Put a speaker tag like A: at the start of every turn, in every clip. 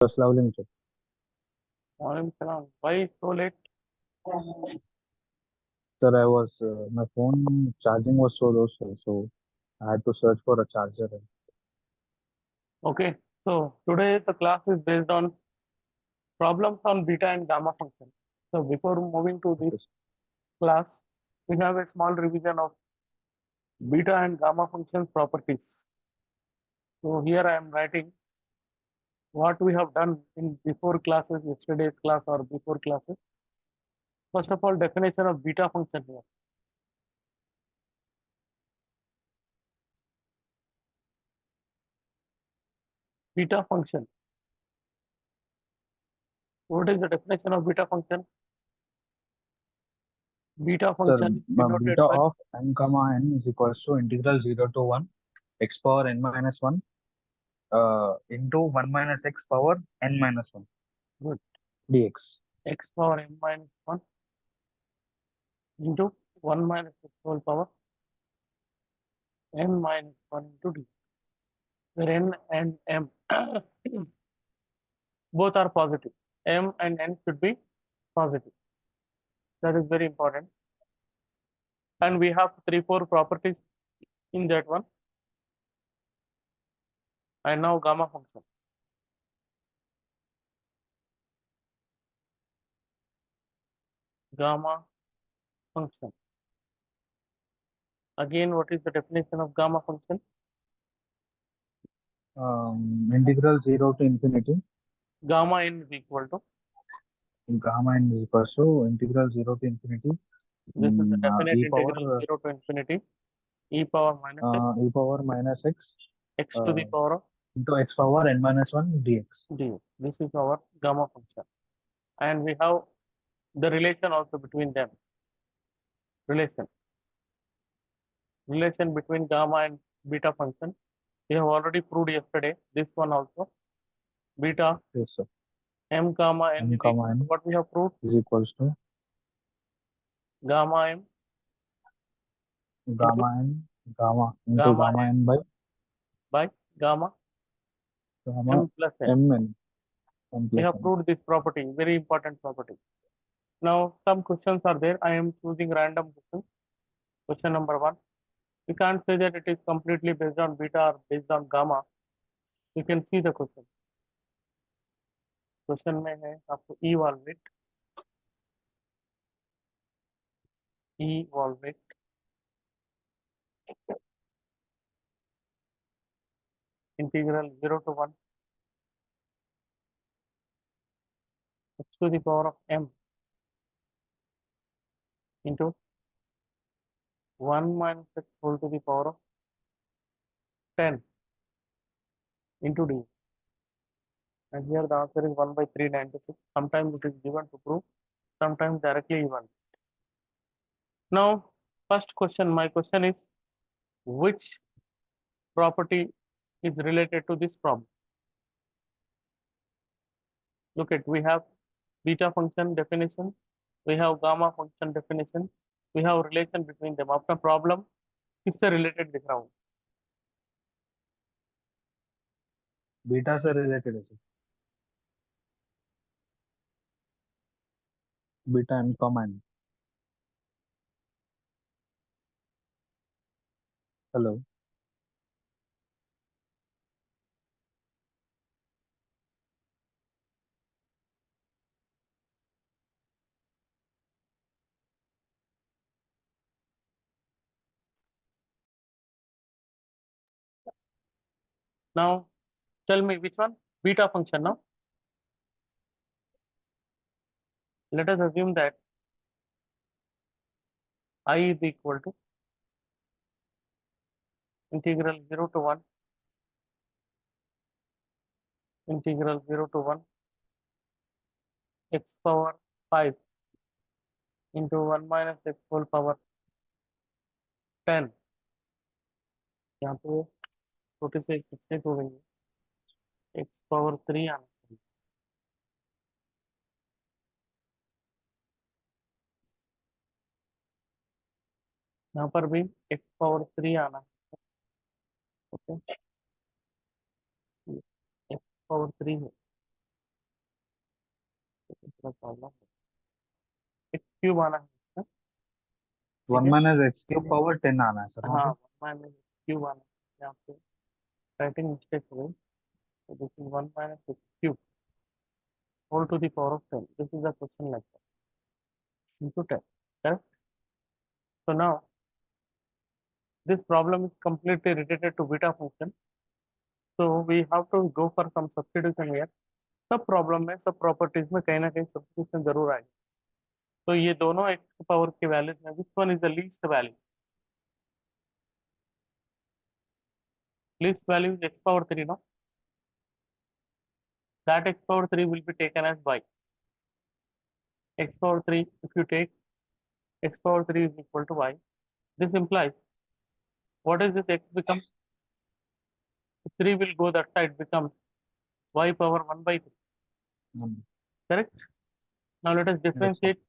A: Lovely meeting.
B: Walaikum salam. Why so late?
A: Sir, my phone charging was so low, sir, so I had to search for a charger.
B: Okay, so today the class is based on problems on beta and gamma function. So before moving to this
A: Okay,
B: class, we have a small revision of beta and gamma function properties. So here I am writing what we have done in before classes, yesterday's class or before classes. First of all, definition of beta function here. Beta function. What is the definition of beta function? Beta
A: sir,
B: function is denoted
A: beta
B: by
A: of n comma n is equals to integral 0 to 1 x power n minus 1 into 1 minus x power n minus 1
B: good,
A: dx.
B: x power m minus 1 into 1 minus x whole power n minus 1 into d, where n and m both are positive. M and n should be positive. That is very important. And we have 3-4 properties in that one. And now gamma function. Gamma function. Again, what is the definition of gamma function?
A: Integral 0 to infinity
B: Gamma n is equal to,
A: gamma n is equals to integral 0 to infinity
B: this is the definite
A: e power
B: integral 0 to infinity e power minus x,
A: e power minus x
B: x to the
A: uh,
B: power of
A: into x power n minus 1 dx.
B: d. This is our gamma function. And we have the relation also between them. Relation between gamma and beta function. We have already proved yesterday. This one also. Beta
A: Yes, sir.
B: m gamma n
A: M
B: is
A: comma
B: equal
A: n
B: to what we have proved?
A: is equals to
B: Gamma m into
A: gamma n gamma into
B: gamma
A: gamma
B: n
A: n
B: by gamma
A: gamma
B: m plus n.
A: m n m
B: We
A: plus
B: have
A: n.
B: proved this property, very important property. Now some questions are there. I am choosing random questions. Question number 1. We can't say that it is completely based on beta or based on gamma. You can see the question. Question में है आपको evaluate integral 0 to 1 x to the power of m into 1 minus x whole to the power of 10 into d. And here the answer is 1 by 396. Sometimes it is given to prove, sometimes directly given. Now, first question, my question is, which property is related to this problem? Look at, we have beta function definition, we have gamma function definition, we have relation between them. After problem, किससे related दिख रहा हूँ?
A: Beta से related है sir. Beta m comma n. Hello.
B: Now, tell me which one? Beta function now. Let us assume that I is equal to integral 0 to 1 integral 0 to 1 x power 5 into 1 minus x whole power 10. यहाँ पे छोटे से कितने जोड़ेंगे? x power 3 आना चाहिए. यहाँ पर भी x पावर 3 आना है. ओके, x पावर 3 है. दूसरा प्रॉब्लम x क्यूब आना है इसका, ठीक
A: 1
B: है।
A: माइनस एक्स क्यूब पावर 10 आना है सर वहाँ
B: हाँ,
A: पे।
B: 1 - x क्यूब आना है यहाँ पे, राइटिंग मिस्टेक हो गई। So this is 1 - x cube whole to the power of 10. This is the question like that into 10. Correct? So now this problem is completely related to beta function. So we have to go for some substitution here. सब problem में सब properties में कहीं ना कहीं substitution जरूर आएगी। तो ये दोनों एक्स पावर के वैल्यूज में which one is the least value? Least value is x power 3, no? That x power 3 will be taken as y. X power 3, if you take x power 3 is equal to y, this implies what is this x become? 3 will go that side, becomes y power 1 by 3. Correct? Now let us
A: Yes sir.
B: differentiate.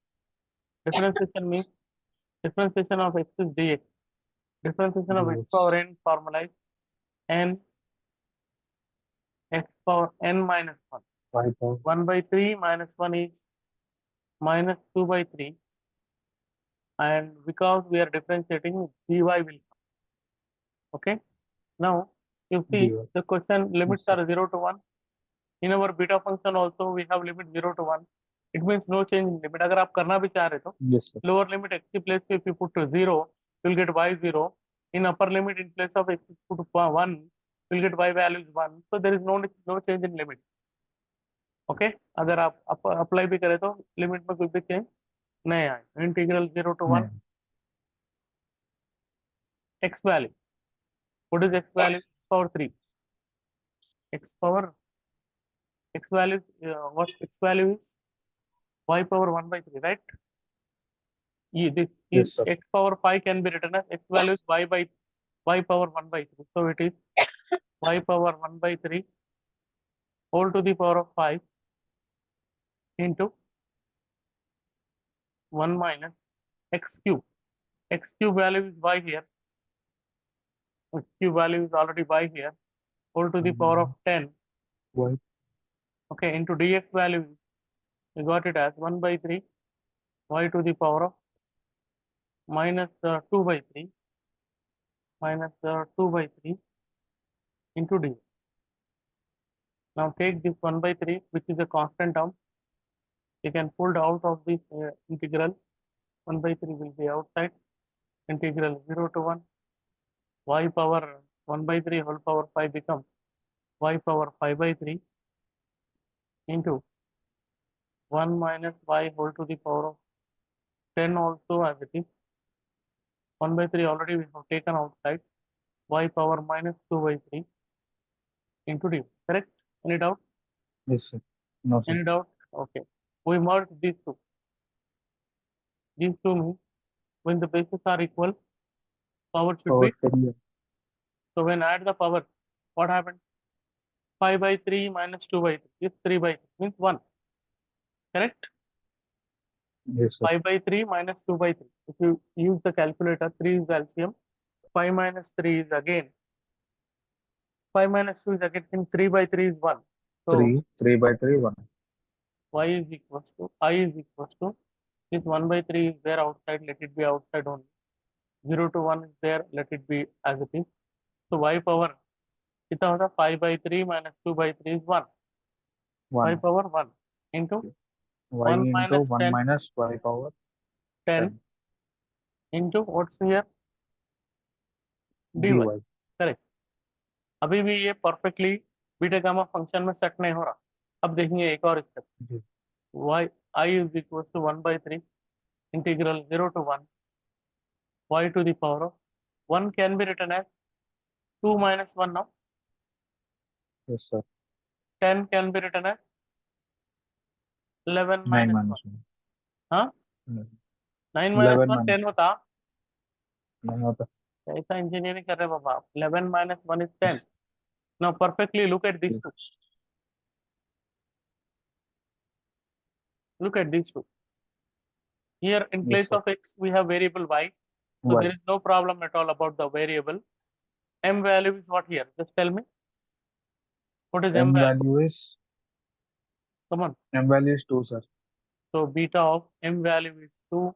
B: Differentiation means differentiation of x is dx. Differentiation of x power
A: dx
B: n formula is n x power n minus 1.
A: y power
B: 1 by 3 minus 1 is minus 2 by 3, and because we are differentiating, dy will come. Okay. Now you see
A: dy.
B: the question limits
A: Yes sir.
B: are 0 to 1. In our beta function also we have limit 0 to 1. It means no change in limit. अगर आप करना भी चाह रहे तो
A: Yes sir.
B: lower limit x की place पे if you put to 0, you will get y 0. In upper limit in place of x put 1, you will get y value is 1. So there is no change in limit. Okay. अगर आप apply भी करें तो limit में कोई भी change नहीं आए। इंटीग्रल 0 to 1
A: नहीं
B: x value. What is x value? Power 3. X power x value, what x value is y power 1 by 3, right? This is
A: yes sir.
B: x power 5 can be written as x value is y power 1 by 3. So it is y power 1 by 3 whole to the power of 5 into 1 minus x cube. X cube value is y here. X cube value is already y here. Whole to the power of 10.
A: y
B: Okay, into dx value, we got it as 1 by 3 y to the power of minus 2 by 3 minus 2 by 3 into d. Now take this 1 by 3, which is a constant term. You can pull out of this integral. 1 by 3 will be outside. Integral 0 to 1. Y power 1 by 3 whole power 5 becomes y power 5 by 3 into 1 minus y whole to the power of 10 also as it is. 1 by 3 already we have taken outside. Y power minus 2 by 3 into d. Correct? Any doubt?
A: yes sir. No sir.
B: Any doubt? Okay. We merge these two. These two means when the bases are equal, power should
A: Power
B: be.
A: 10
B: So when add the power, what happens? 5 by 3 minus 2 by 3 is 3 by 3 means 1. Correct?
A: yes sir.
B: 5 by 3 minus 2 by 3. If you use the calculator, 3 is the LCM. 5 minus 3 is again. 5 minus 2 is again 3 by 3 is 1. So
A: 3 by 3 1.
B: y is equals to I is equals to this 1 by 3 is there outside, let it be outside only. 0 to 1 is there, let it be as it is. So y power कितना होता है? 5 by 3 minus 2 by 3 is 1. 5
A: 1
B: power 1 into
A: y
B: 1
A: into
B: minus
A: 1
B: 10,
A: minus y power
B: 10
A: 10
B: into what's here? dy.
A: dy.
B: Correct. अभी भी ये perfectly beta gamma function में set नहीं हो रहा। अब देखेंगे एक और स्टेप।
A: जी
B: y I is equal to 1 by 3 integral 0 to 1 y to the power of 1 can be written as 2 minus 1 now.
A: yes sir.
B: 10 can be written as 11
A: 9
B: minus 1.
A: minus 1.
B: हाँ, 9 minus
A: 11
B: 1
A: minus
B: 10 होता।
A: नहीं होता।
B: ऐसा इंजीनियरिंग कर रहे बाबा आप। 11 minus 1 is 10. Now perfectly look at these two. Look at these two. Here in
A: yes
B: place
A: sir.
B: of x we have variable y. So
A: y
B: there is no problem at all about the variable. M value is what here? Just tell me. What is M
A: m
B: value?
A: value is
B: Come on.
A: M value is 2, sir.
B: So beta of m value is 2.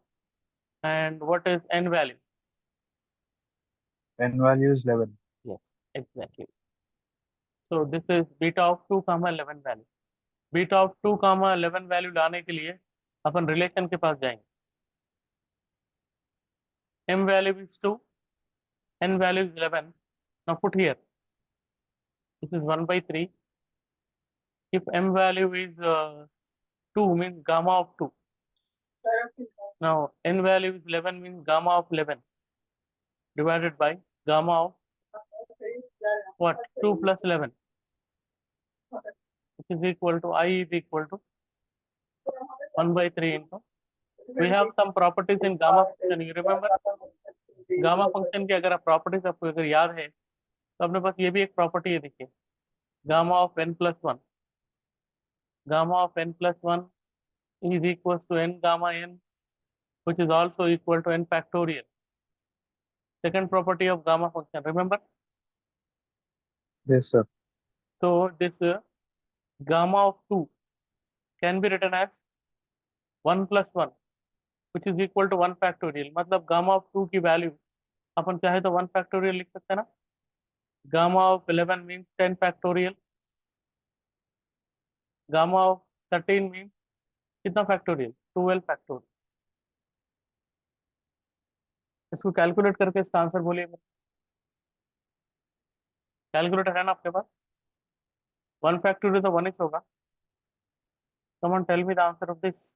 B: And what is n value?
A: N value is 11.
B: Yes, exactly. So this is beta of 2 comma 11 value. Beta of 2 comma 11 value लाने के लिए अपन relation के पास जाएंगे. m value is 2, n value is 11. Now put here, this is 1 by 3. If m value is 2 means gamma of 2. Now n value is 11 means gamma of 11 divided by gamma of what? 2 plus 11, which is equal to I is equal to 1 by 3 into. We have some properties in gamma function. You remember gamma function की अगर आप properties आपको अगर याद है तो अपने पास ये भी एक प्रॉपर्टी है. देखिए, gamma of n plus one, gamma of n plus 1 is equals to n gamma n, which is also equal to n factorial. Second property of gamma function, remember?
A: Yes, sir.
B: So this gamma of 2 can be written as 1 plus 1, which is equal to 1 factorial. मतलब gamma of 2 की value अपन चाहे तो 1 factorial लिख सकते हैं ना. Gamma of 11 means 10 factorial. Gamma of 13 means कितना factorial? 12 factorial. इसको कैलकुलेट करके इसका आंसर बोलिए. कैलकुलेटर है ना आपके पास? 1 factorial तो 1 ही होगा. Someone tell me the answer of this.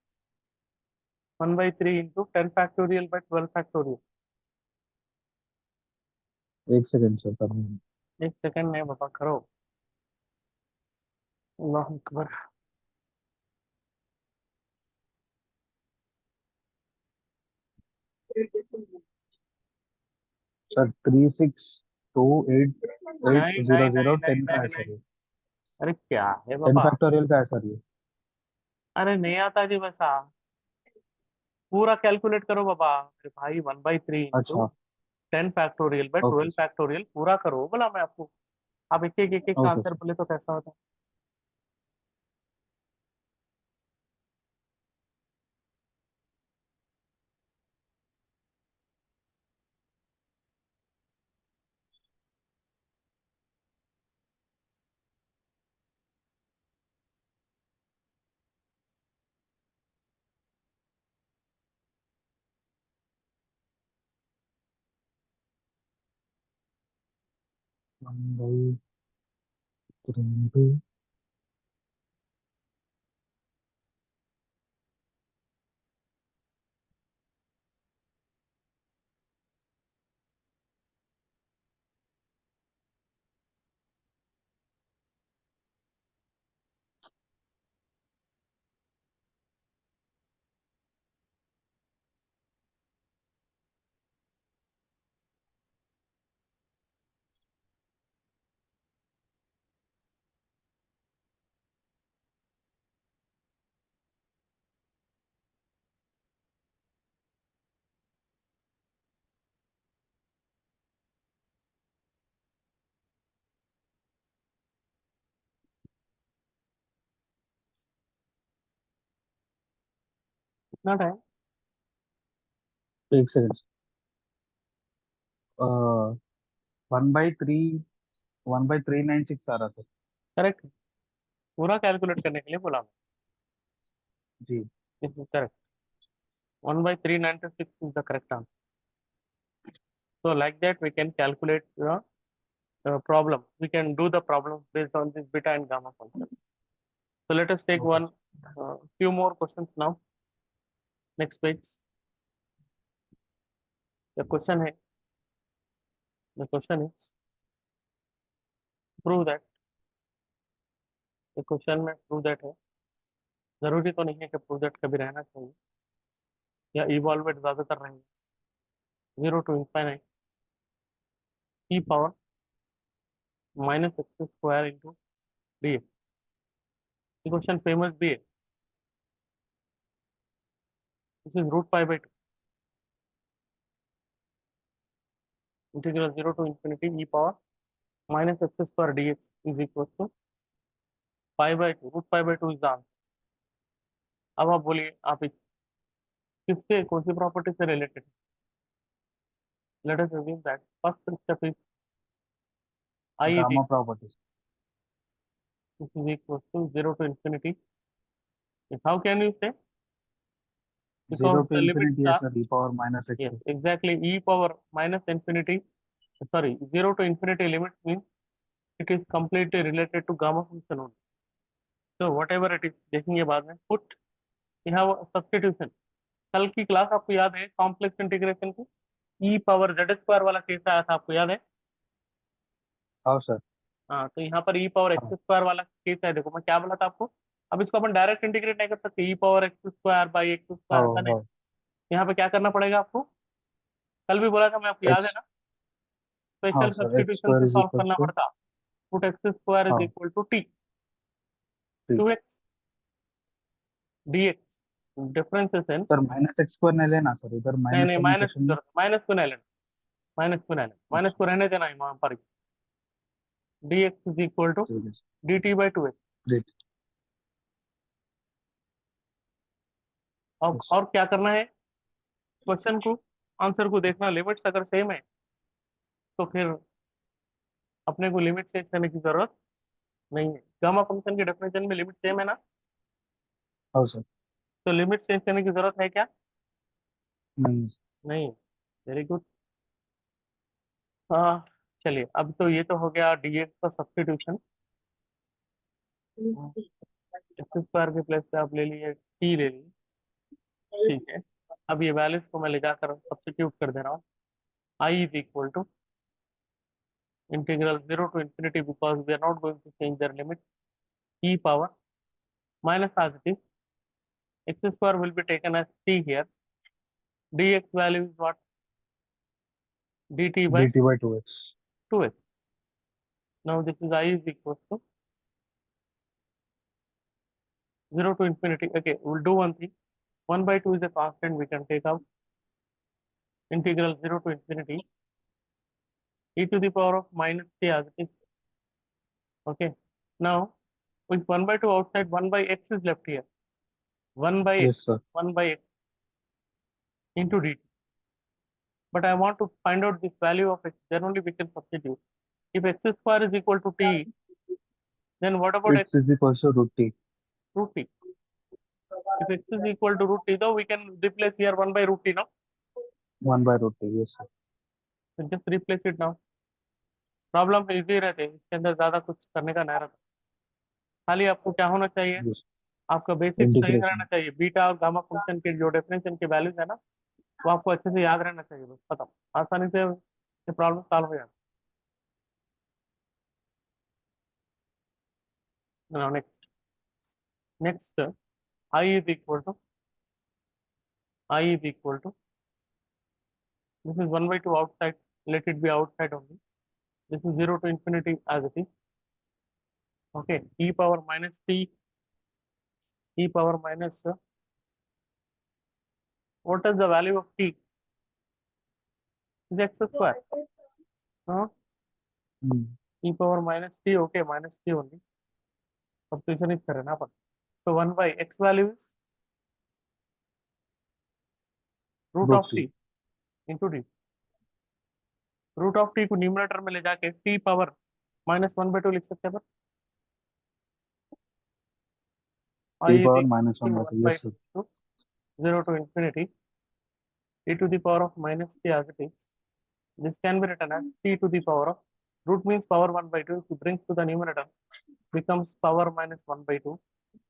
B: 1 by 3 into 10 factorial by 12 factorial.
A: एक सेकंड सर कर रहा हूँ.
B: एक सेकंड में बाबा करो. अल्लाह अकबर.
A: सर 3628
B: नहीं नहीं
A: 800
B: नहीं नहीं
A: 10 का
B: नहीं
A: है
B: नहीं.
A: सर ये.
B: अरे क्या है
A: 10
B: बाबा?
A: फैक्टोरियल का है सर ये.
B: अरे नहीं आता जी वैसा. पूरा कैलकुलेट करो बाबा. अरे भाई 1 by 3 इंटू
A: अच्छा.
B: 10 factorial by
A: okay
B: 12
A: sir.
B: Factorial पूरा करो बोला मैं आपको. आप एक एक
A: ओके
B: आंसर
A: सर.
B: बोले तो कैसा होता?
A: 1/3.
B: कितना टाइम?
A: एक सेकंड. 1/3 1/396 आ रहा था.
B: करेक्ट. पूरा कैलकुलेट करने के लिए बोला मैं.
A: जी.
B: This is correct. 1 by 396 is the correct answer. So like that we can calculate the problem. We can do the problem based on this beta and gamma function. So let us take
A: okay
B: one few more questions now. Next page. The question है. The question is prove that. The question में prove that है. जरूरी तो नहीं है कि prove that कभी रहना चाहिए या evaluate ज्यादातर रहेंगे. 0 to infinite e power minus x square into dx. The question famous भी है. This is root pi by 2. Integral 0 to infinity e power minus x square dx is equal to pi by 2. Root pi by 2 is the answer. अब आप बोलिए, आप किससे, कौन सी property से related? Late us assume that first step is I is
A: gamma properties.
B: equal to 0 to infinity. How can you say? Because
A: 0 to
B: the limits
A: infinity
B: are,
A: as a e power minus x.
B: yes, exactly, e power minus infinity. Sorry, 0 to infinity limits means it is completely related to gamma function only. So whatever it is, देखेंगे बाद में. Put we have a substitution. कल की class आपको याद है complex integration की, e power Z square वाला केस आया था, आपको याद है?
A: हाँ सर.
B: हाँ, तो यहाँ पर e पावर एक्स
A: हाँ
B: स्क्वायर वाला केस है. देखो मैं क्या बोला था आपको, अब इसको अपन डायरेक्ट इंटीग्रेट नहीं कर सकते, e power x square by x
A: हाँ
B: स्क्वायर, ऐसा नहीं.
A: हाँ.
B: यहाँ पे क्या करना पड़ेगा आपको, कल भी बोला था मैं, आपको याद है
A: x.
B: ना?
A: हाँ
B: special
A: sir, x
B: substitution
A: square
B: से
A: is
B: सॉल्व
A: equals
B: करना
A: to.
B: पड़ता. पुट एक्स स्क्वायर इज
A: हाँ.
B: इक्वल टू टी,
A: ठीक.
B: Two x d x, differences in.
A: Sir minus x square नहीं लेना सर, इधर
B: नहीं
A: माइनस
B: नहीं,
A: साइन
B: माइनस की
A: क्वेश्चन में.
B: जरूरत, माइनस को नहीं लेना, माइनस को नहीं लेना, माइनस
A: अच्छा.
B: को रहने देना है वहां पर. D x is equal to
A: ठीक है sir.
B: D t by two x.
A: ठीक.
B: और
A: यस.
B: और क्या करना है, क्वेश्चन को, आंसर को देखना, लिमिट्स अगर सेम है तो फिर अपने को लिमिट चेंज करने की जरूरत नहीं है. गामा फंक्शन के डेफिनेशन में लिमिट सेम है ना,
A: हाँ सर.
B: तो लिमिट चेंज करने की जरूरत है क्या?
A: नहीं.
B: नहीं. Very good. हाँ, चलिए, अब तो ये तो हो गया डीएक्स का सब्स्टिट्यूशन. एक्स स्क्वायर के प्लेस पे आप ले लिए टी ले लिए, ठीक है. अब ये वैल्यूज को मैं ले जाकर सब्स्टिट्यूट कर दे रहा हूँ. I is equal to integral 0 to infinity, because we are not going to change their limit, e power minus as it is, x square will be taken as t here, dx value is what, dt by
A: dt by 2x.
B: 2x. Now this is I is equal to 0 to infinity. Okay, we'll do one thing. 1 by 2 is a constant, we can take out integral 0 to infinity e to the power of minus t as it is. Okay. Now with 1 by 2 outside, 1 by x is left here. 1 by x,
A: Yes sir.
B: 1 by x into dt. But I want to find out this value of x, then only we can substitute. If x square is equal to t, then what about x
A: X is equals to root t.
B: root t? If x is equal to root t, though we can replace here 1 by root t now.
A: 1 by root t. Yes sir.
B: So just replace it now. Problem easy रहते हैं, इसके अंदर ज्यादा कुछ करने का नहीं रहता. खाली आपको क्या होना चाहिए,
A: Yes.
B: आपका बेसिक सही रहना
A: Integration.
B: चाहिए. बीटा और गामा फंक्शन के जो डेफिनेशन के वैल्यूज है ना, वो आपको अच्छे से याद रहना चाहिए, बस खत्म. आसानी से प्रॉब्लम सॉल्व हो जाता है. Next, next, I is equal to, I is equal to, this is 1 by 2 outside, let it be outside only. This is 0 to infinity as it is. Okay, e power minus t, e power minus, what is the value of t? Is x square. Huh?
A: Hmm.
B: E power minus t, okay, minus t only. Substitution is correct ना. So 1 by x value is root
A: Root
B: of
A: t.
B: t into d. Root of t को numerator में ले जाके t power minus 1/2 लिख सकते हैं.
A: t
B: I is
A: power
B: equal
A: minus
B: to
A: 1 by 2.
B: 1 by
A: Yes sir.
B: 2, 0 to infinity t to the power of minus t as it is. This can be written as t to the power of, root means power 1 by 2, if you brings to the numerator becomes power minus 1 by 2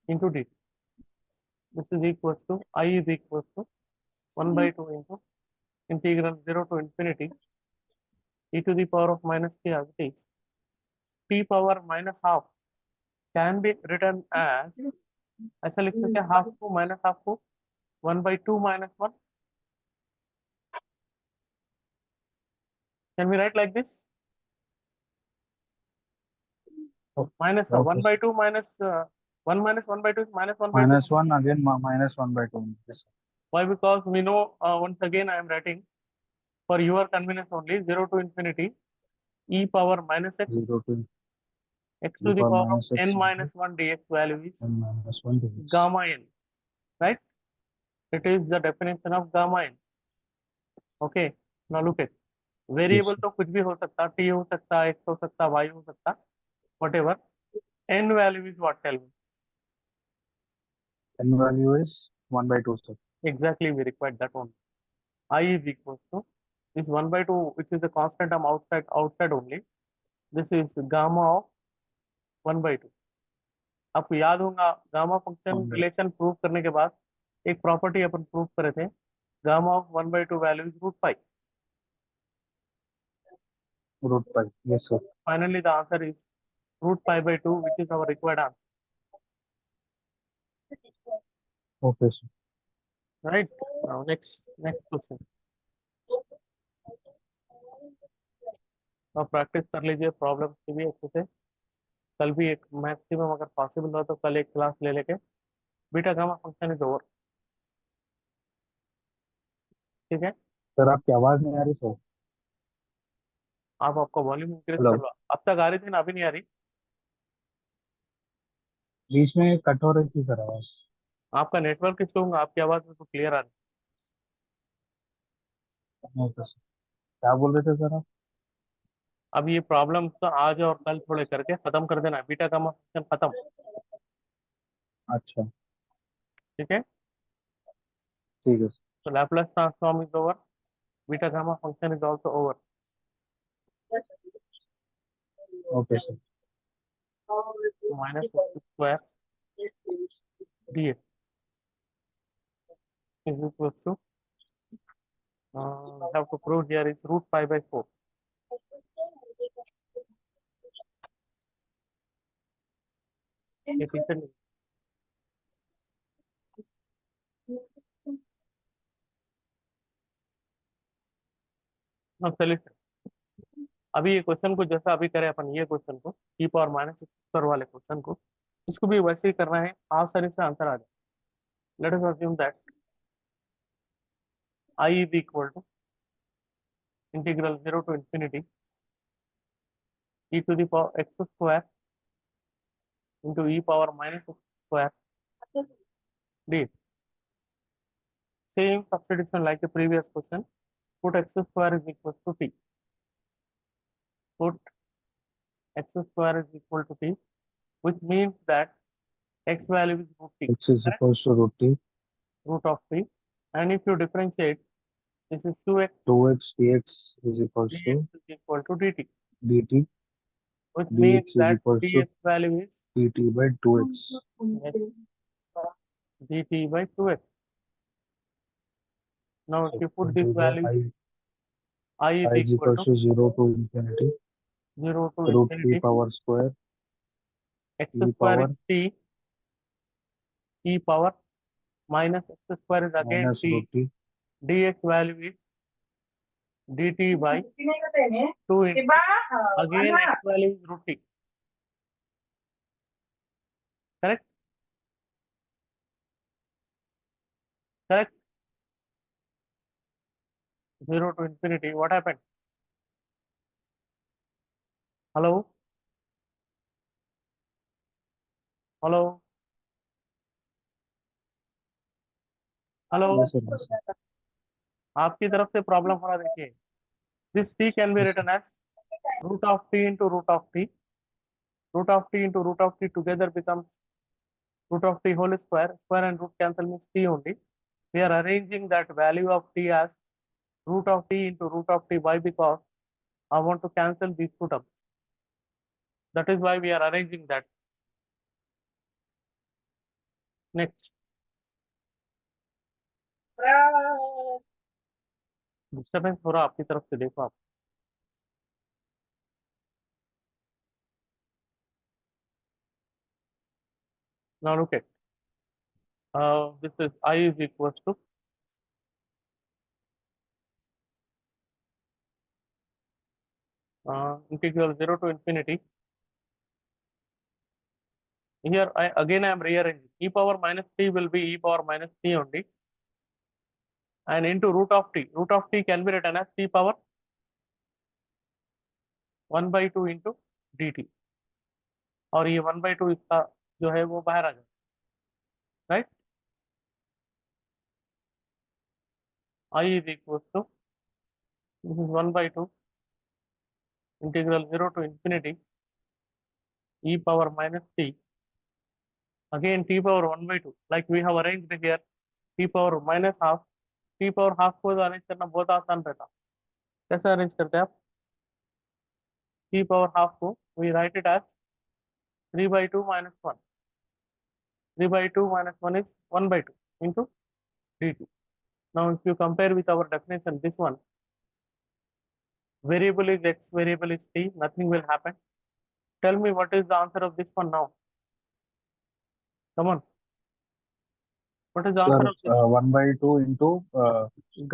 B: into dt. This is equals to, I is equals to 1 by 2 into integral 0 to infinity e to the power of minus t as it is. T power minus half can be written as, ऐसा लिख सकते हैं, half को minus half को 1 by 2 minus 1. Can we write like this? Minus
A: Okay
B: 1 by
A: sir.
B: 2 minus 1 minus 1 by 2 is minus 1 by 2.
A: Minus 1 again, minus 1 by 2. Yes sir.
B: Why? Because we know, once again I am writing for your convenience only, 0 to infinity e power minus x,
A: 0 to
B: x
A: e
B: to the
A: power
B: power of
A: minus x
B: n
A: into
B: minus 1 dx value is
A: n minus 1 dx.
B: gamma n. right? It is the definition of gamma n. Okay, now look at
A: Yes,
B: variable
A: sir.
B: तो कुछ भी हो सकता, t हो सकता, x हो सकता, y हो सकता, whatever. N value is what? Tell me.
A: N value is 1 by 2, sir.
B: Exactly, we required that one. I is equals to this 1 by 2, which is the constant term outside only. This is gamma of 1 by 2. आपको याद होगा gamma function
A: 1 by
B: relation prove करने के बाद एक property अपन prove करे थे, gamma of 1 by 2 value is root pi.
A: root pi. Yes, sir.
B: Finally the answer is root pi by 2, which is our required answer,
A: Okay, sir.
B: right? Now next question. अब practice कर लीजिए problem की भी अच्छे से. कल भी एक मैक्सिमम अगर पॉसिबल हो तो कल एक क्लास ले लेके beta gamma function is over. ठीक है,
A: सर आपकी आवाज नहीं आ रही सर.
B: आप आपका वॉल्यूम इंक्रीज कर
A: हेलो.
B: लो. अब तक आ रही थी ना, अभी नहीं आ रही?
A: बीच में कट हो रही थी सर आवाज.
B: आपका नेटवर्क इशू होगा, आपकी आवाज में तो क्लियर आ रही.
A: Okay sir. क्या बोल रहे थे सर आप?
B: अब ये प्रॉब्लम तो आज और कल थोड़े करके खत्म कर देना, बीटा गामा फंक्शन खत्म.
A: अच्छा.
B: ठीक है,
A: ठीक है सर.
B: तो Laplace transform is over, beta gamma function is also over.
A: Okay sir.
B: Minus x square dx is equals to we have to prove here is root pi by 4. ये पीछे नहीं. चलिए अभी ये क्वेश्चन को जैसा अभी करें अपन, ये क्वेश्चन को ई पावर माइनस स्क्वायर वाले क्वेश्चन को, इसको भी वैसे ही करना है, आसानी से आंसर आ जाए. Let us assume that I is equal to integral 0 to infinity e to the power x square into e power minus x square dx. Same substitution like the previous question. Put x square is equal to t. Put x square is equal to t, which means that x value is root t,
A: X is
B: correct?
A: equals to root t.
B: Root of t. And if you differentiate, this is 2x
A: 2x dx is equals
B: dx
A: to
B: is equal to dt,
A: dt.
B: which
A: dx
B: means
A: is
B: that
A: equals to
B: dx value is
A: dt by 2x.
B: yes, dt by 2x. Now if
A: So
B: you put this
A: integer
B: value,
A: I
B: I is
A: is
B: equal
A: equals
B: to
A: to 0 to infinity
B: 0 to
A: root e
B: infinity
A: power square
B: x
A: e
B: square is
A: power
B: t, e power minus x square is again
A: minus root
B: t,
A: t.
B: dx value is dt by 2 into again x value is root t, correct? Correct. 0 to infinity, what happened? Hello, hello,
A: Yes
B: hello.
A: sir. Yes sir.
B: आपकी तरफ से problem हो रहा, देखिए. This t can be
A: Yes sir.
B: written as root of t into root of t. Root of t into root of t together becomes root of t whole square. Square and root cancel means t only. We are arranging that value of t as root of t into root of t. Why? Because I want to cancel these two terms. That is why we are arranging that. Next, disturbance हो रहा आपकी तरफ से, देखो आप. Now look at this is I is equals to integral 0 to infinity. Here I am rearranging. E power minus t will be e power minus t only, and into root of t. Root of t can be written as t power 1 by 2 into dt. और ये 1 by 2 इसका जो है वो बाहर आ जाए, right? I is equals to, this is 1 by 2 integral 0 to infinity e power minus t, again t power 1 by 2, like we have arranged here, t power minus half, t power half को arrange करना बहुत आसान रहता, कैसे arrange करते हैं आप? t power half को we write it as 3 by 2 minus 1, 3 by 2 minus 1 is 1 by 2 into dt. Now if you compare with our definition, this one, variable is x, variable is t, nothing will happen. Tell me what is the answer of this one now. Come on. What is the
A: Sir,
B: answer of this?
A: 1 by 2 into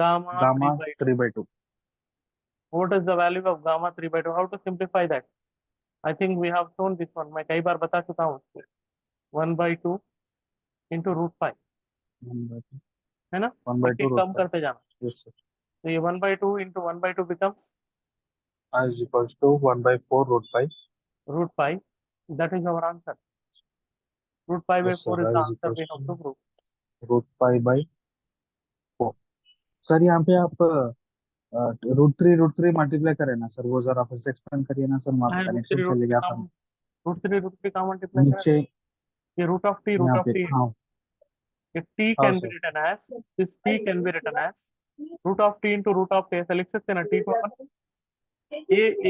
B: Gamma 3
A: gamma
B: by 2.
A: 3 by 2.
B: What is the value of gamma 3 by 2? How to simplify that? I think we have shown this one. मैं कई बार बता चुका हूँ उसको. 1 by 2 into root 5.
A: 1 by 2,
B: है ना?
A: 1 by
B: एक
A: 2
B: एक
A: root
B: कम
A: 5.
B: करते जाना.
A: Yes, sir.
B: तो ये 1 by 2 into 1 by 2 becomes
A: I is equals to 1 by 4 root 5.
B: root 5. That is our answer. Root 5 by
A: Yes, sir.
B: 4 is
A: I
B: the
A: is
B: answer we
A: equals
B: have to
A: to
B: prove.
A: root 5 by 4. Sir यहाँ पे आप root three multiply करें ना sir, वो जरा फिर से explain करिए ना सर, वहाँ पे कनेक्शन चलेगा अपन
B: रूट थ्री का मल्टीप्लाई करें.
A: नीचे
B: ये रूट
A: यहाँ
B: ऑफ
A: पे।
B: टी.
A: हाँ
B: If t
A: हाँ
B: can be
A: sir.
B: written as, this t can be written as root of t into root of a. ऐसा लिख सकते हैं ना, t power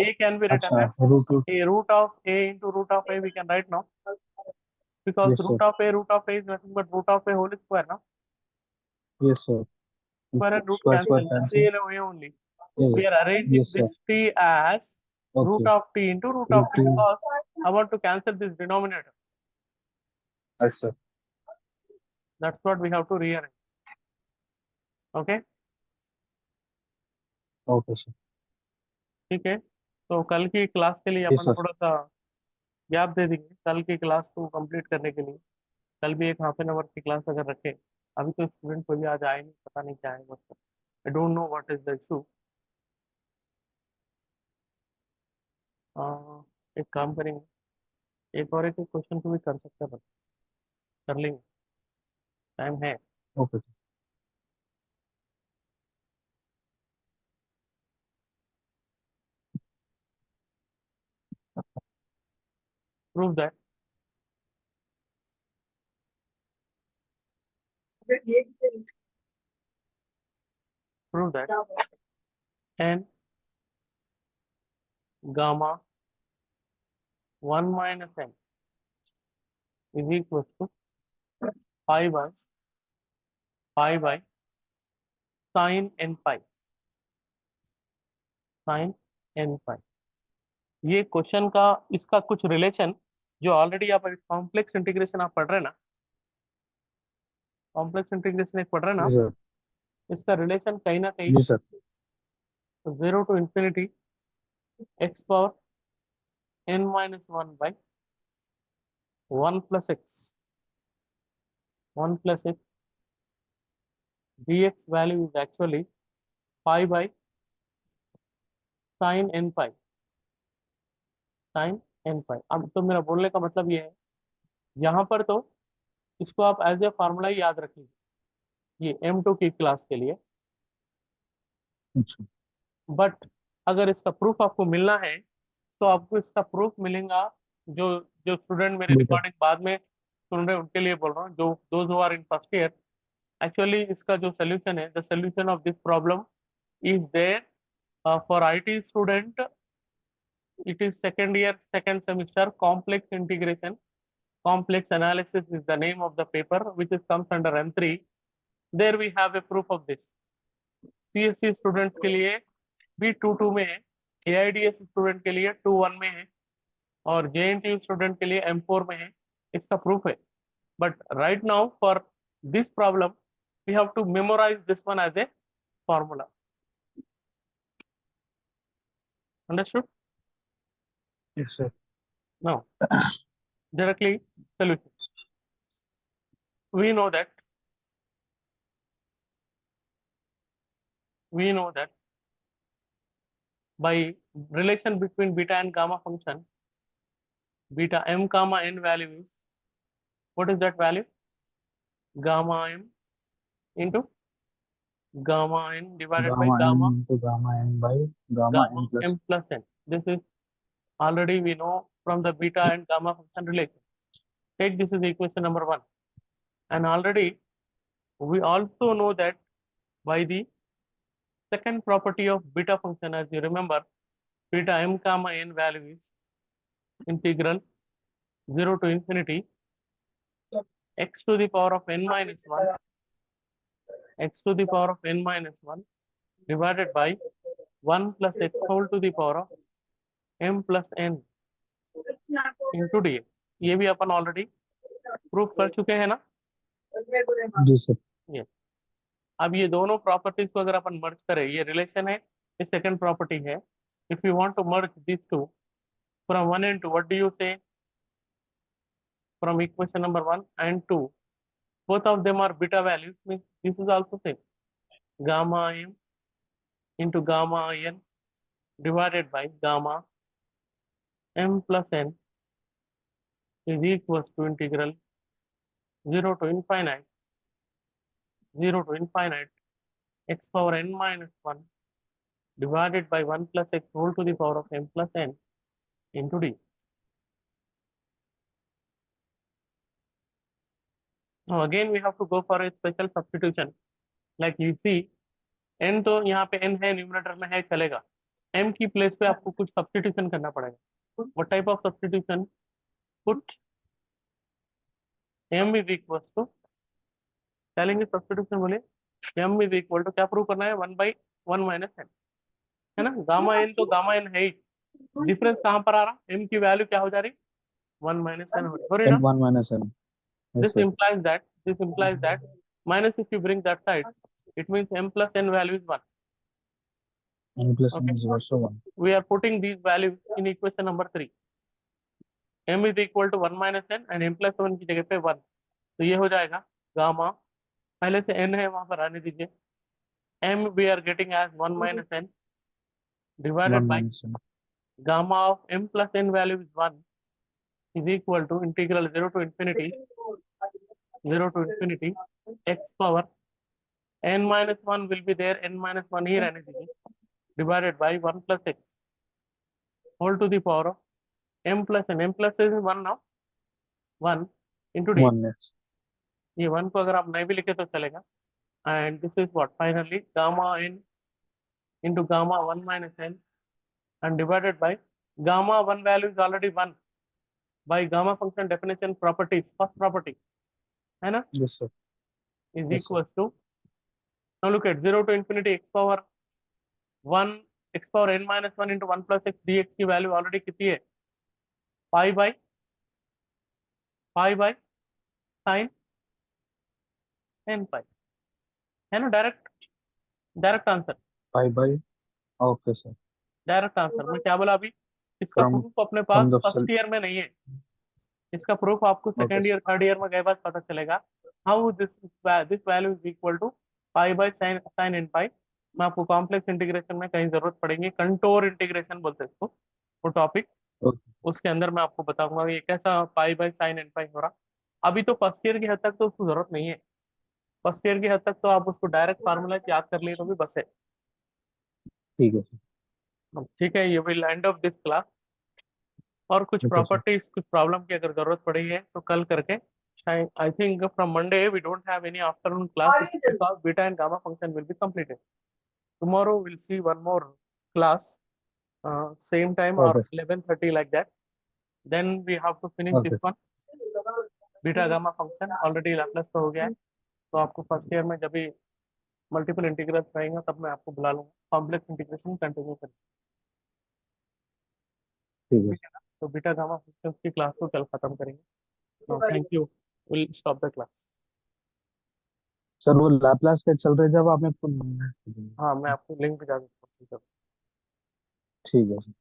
B: a can be written
A: अच्छा
B: as
A: root root.
B: a root of a into root of a we can write now, because
A: yes sir.
B: root of a is nothing but root of a whole square now.
A: Yes sir.
B: Square and root
A: square square
B: cancel, just
A: cancel.
B: a only. We are arranging
A: yes sir.
B: this t as root
A: okay.
B: of t into root of
A: root
B: t,
A: two.
B: because I want to cancel this denominator.
A: अच्छा
B: That's what we have to rearrange. Okay,
A: okay sir.
B: ठीक है. तो कल की class के लिए
A: जी
B: अपन
A: sir.
B: थोड़ा सा गैप दे देंगे कल की क्लास को कंप्लीट करने के लिए. कल भी एक हाफ एन आवर की क्लास अगर रखें. अभी तो स्टूडेंट कोई भी आज आए नहीं, पता नहीं क्या है बस. I don't know what is the issue. एक काम करेंगे, एक और एक क्वेश्चन को भी कर सकते हैं, बस कर लेंगे, टाइम है.
A: Okay sir.
B: Prove that, prove that n gamma 1 minus n is equals to pi by sin n pi, sin n pi. ये क्वेश्चन का इसका कुछ रिलेशन, जो ऑलरेडी आप कॉम्प्लेक्स इंटीग्रेशन आप पढ़ रहे हैं ना, कॉम्प्लेक्स इंटीग्रेशन एक पढ़ रहे हैं ना
A: जी
B: आप,
A: सर।
B: इसका रिलेशन कहीं ना कहीं
A: जी sir.
B: 0 to infinity x power n minus 1 by 1 plus x, 1 plus x dx value is actually pi by sin n pi, sin n pi. अब तो मेरा बोलने का मतलब ये है, यहाँ पर तो इसको आप एज ए फार्मूला ही याद रखिए, ये M2 की क्लास के लिए.
A: अच्छा
B: बट अगर इसका प्रूफ आपको मिलना है, तो आपको इसका प्रूफ मिलेगा. जो जो स्टूडेंट मेरी
A: बेटा।
B: रिकॉर्डिंग बाद में सुन रहे हैं उनके लिए बोल रहा हूँ, जो those who are in first year. Actually इसका जो सोल्यूशन है, the solution of this problem is there for IT student. It is second year second semester complex integration, complex analysis is the name of the paper which is comes under M3. There we have a proof of this. CSC students के लिए भी 2-2 में है, AIDS student के लिए 2-1 में है, और JNTU स्टूडेंट के लिए M4 में है. इसका प्रूफ है. But right now for this problem we have to memorise this one as a formula. Understood?
A: Yes sir.
B: Now directly solution. We know that we know that by relation between beta and gamma function, beta m comma n value is, what is that value? Gamma m into gamma n divided by
A: gamma n
B: gamma
A: into gamma n by gamma
B: gamma
A: n plus.
B: m plus n. This is already we know from the beta and gamma function relation. Take this is equation number one. And already we also know that by the second property of beta function, as you remember, beta m comma n value is integral 0 to infinity x to the power of n minus 1 x to the power of n minus 1 divided by 1 plus x whole to the power of m plus n into dx. ये भी अपन already proof कर चुके हैं ना।
A: जी sir.
B: ये अब ये दोनों प्रॉपर्टीज को अगर अपन मर्ज करें, ये रिलेशन है, ये सेकंड प्रॉपर्टी है। If you want to merge this two from 1 and 2, what do you say from equation number 1 and 2? Both of them are beta values, means this is also same, gamma m into gamma n divided by gamma m plus n is equals to integral 0 to infinite 0 to infinite x power n minus 1 divided by 1 plus x whole to the power of m plus n into d. Now again we have to go for a special substitution. Like you see, n तो यहाँ पे n है, numerator में है, चलेगा। m की place पे आपको कुछ सब्स्टिट्यूशन करना पड़ेगा। What type of substitution? Put m is equals to, चलेंगे सब्स्टिट्यूशन बोले, m is equal to क्या प्रूव करना है, 1/1 माइनस n, है ना। गामा n तो गामा n है ही, डिफरेंस कहाँ पर आ रहा, m की वैल्यू क्या हो जा रही, 1 माइनस n हो रही
A: एन
B: ना।
A: One minus n. Yes
B: this
A: sir.
B: implies that this implies that minus if you bring that side, it means m plus n value is 1.
A: N plus n
B: Okay,
A: is also one.
B: we are putting these values in equation number 3. m is equal to 1 minus n and m plus 1 की जगह पे 1, तो ये हो जाएगा gamma, पहले से n है वहां पर आने दीजिए, m we are getting as 1 minus n
A: one
B: divided by
A: minus n.
B: gamma of m plus n value is 1 is equal to integral 0 to infinity 0 to infinity x power n minus 1 will be there, n minus 1 here रहने दीजिए, divided by 1 plus x whole to the power of m plus n, m plus is 1 now, 1 into d.
A: One x.
B: ये 1 को अगर आप नहीं भी लिखे तो चलेगा, and this is what finally gamma n into gamma 1 minus n and divided by gamma 1 value is already 1 by gamma function definition properties, first property, है ना,
A: yes sir.
B: is
A: yes sir.
B: equals to, now look at 0 to infinity x power 1 x power n minus 1 into 1 plus x dx की value already कितनी है, pi by sine n pi, है ना। Direct direct answer,
A: pi by. Okay sir.
B: Direct answer. मैं क्या बोला अभी, इसका
A: फ्रॉम
B: प्रूफ अपने पास
A: फ्रॉम द
B: फर्स्ट ईयर में नहीं है, इसका प्रूफ आपको
A: okay
B: second year
A: sir.
B: Third year में गए बाद पता चलेगा। How this this value is equal to pi by sine sine in pi. मैं आपको कॉम्प्लेक्स इंटीग्रेशन में कहीं जरूरत पड़ेगी, कंटोर इंटीग्रेशन बोलते हैं इसको, वो टॉपिक,
A: ओके।
B: उसके अंदर मैं आपको बताऊंगा ये कैसा पाई बाई साइन एन पाई हो रहा। अभी तो फर्स्ट ईयर की हद तक तो उसको जरूरत नहीं है, फर्स्ट ईयर की हद तक तो आप उसको डायरेक्ट फार्मूला याद कर लिए तो भी बस है।
A: ठीक है सर।
B: ठीक है, ये will end of this class. और कुछ
A: ओके सर।
B: प्रॉपर्टीज, कुछ प्रॉब्लम की अगर जरूरत पड़ी है तो कल करके, I think from Monday we don't have any afternoon class because beta and gamma function will be completed. Tomorrow will see one more class, same time or
A: okay
B: 11:30 like that, then we have to finish this
A: okay.
B: one, beta gamma function already Laplace तो हो गया है। तो आपको first year में जब भी multiple integrals रहेंगे तब मैं आपको बुला लूंगा, कॉम्प्लेक्स इंटीग्रेशन कंटिन्यू करें,
A: ठीक है
B: ठीक है ना। तो बीटा गामा फंक्शन की क्लास को कल खत्म करेंगे। Thank you, will stop the class.
A: Sir. वो लैपलास के चल रहे जब आपने
B: हाँ, मैं आपको लिंक भेजा दूंगा।
A: ठीक है सर।